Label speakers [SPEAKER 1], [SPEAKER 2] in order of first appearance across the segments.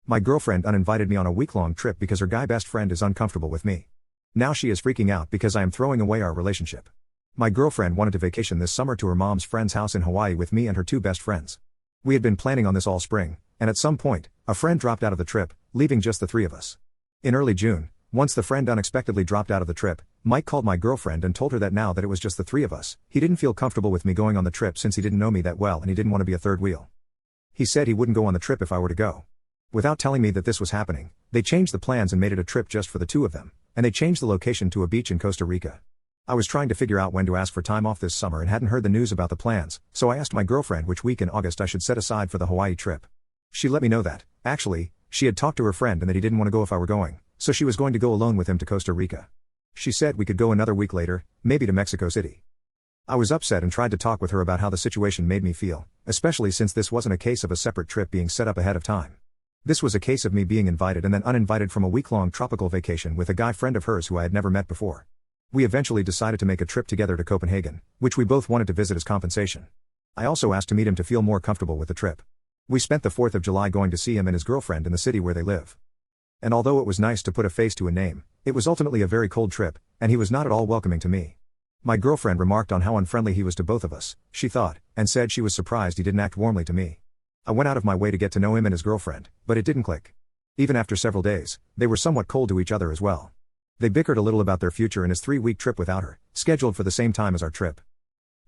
[SPEAKER 1] My girlfriend uninvited me on a week-long trip because her guy best friend is uncomfortable with me. Now she is freaking out because I am throwing away our relationship. My girlfriend wanted to vacation this summer to her mom's friend's house in Hawaii with me and her two best friends. We had been planning on this all spring, and at some point, a friend dropped out of the trip, leaving just the three of us. In early June, once the friend unexpectedly dropped out of the trip, Mike called my girlfriend and told her that now that it was just the three of us, he didn't feel comfortable with me going on the trip since he didn't know me that well and he didn't want to be a third wheel. He said he wouldn't go on the trip if I were to go. Without telling me that this was happening, they changed the plans and made it a trip just for the two of them, and they changed the location to a beach in Costa Rica. I was trying to figure out when to ask for time off this summer and hadn't heard the news about the plans, so I asked my girlfriend which week in August I should set aside for the Hawaii trip. She let me know that, actually, she had talked to her friend and that he didn't want to go if I were going, so she was going to go alone with him to Costa Rica. She said we could go another week later, maybe to Mexico City. I was upset and tried to talk with her about how the situation made me feel, especially since this wasn't a case of a separate trip being set up ahead of time. This was a case of me being invited and then uninvited from a week-long tropical vacation with a guy friend of hers who I had never met before. We eventually decided to make a trip together to Copenhagen, which we both wanted to visit as compensation. I also asked to meet him to feel more comfortable with the trip. We spent the 4th of July going to see him and his girlfriend in the city where they live. And although it was nice to put a face to a name, it was ultimately a very cold trip, and he was not at all welcoming to me. My girlfriend remarked on how unfriendly he was to both of us, she thought, and said she was surprised he didn't act warmly to me. I went out of my way to get to know him and his girlfriend, but it didn't click. Even after several days, they were somewhat cold to each other as well. They bickered a little about their future and his 3-week trip without her, scheduled for the same time as our trip.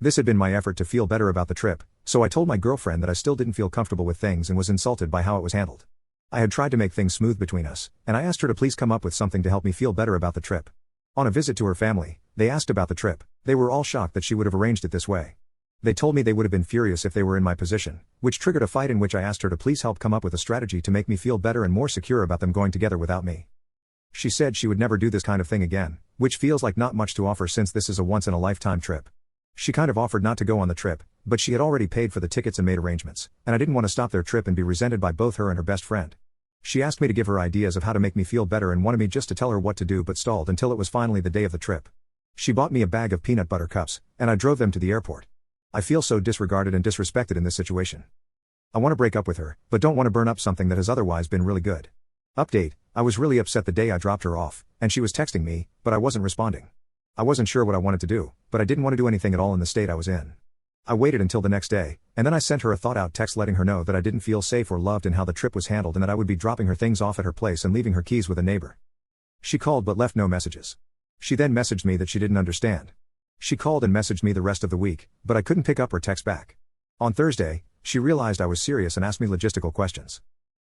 [SPEAKER 1] This had been my effort to feel better about the trip, so I told my girlfriend that I still didn't feel comfortable with things and was insulted by how it was handled. I had tried to make things smooth between us, and I asked her to please come up with something to help me feel better about the trip. On a visit to her family, they asked about the trip. They were all shocked that she would have arranged it this way. They told me they would have been furious if they were in my position, which triggered a fight in which I asked her to please help come up with a strategy to make me feel better and more secure about them going together without me. She said she would never do this kind of thing again, which feels like not much to offer since this is a once-in-a-lifetime trip. She kind of offered not to go on the trip, but she had already paid for the tickets and made arrangements, and I didn't want to stop their trip and be resented by both her and her best friend. She asked me to give her ideas of how to make me feel better and wanted me just to tell her what to do but stalled until it was finally the day of the trip. She bought me a bag of peanut butter cups, and I drove them to the airport. I feel so disregarded and disrespected in this situation. I want to break up with her, but don't want to burn up something that has otherwise been really good. Update, I was really upset the day I dropped her off, and she was texting me, but I wasn't responding. I wasn't sure what I wanted to do, but I didn't want to do anything at all in the state I was in. I waited until the next day, and then I sent her a thought-out text letting her know that I didn't feel safe or loved in how the trip was handled and that I would be dropping her things off at her place and leaving her keys with a neighbor. She called but left no messages. She then messaged me that she didn't understand. She called and messaged me the rest of the week, but I couldn't pick up or text back. On Thursday, she realized I was serious and asked me logistical questions.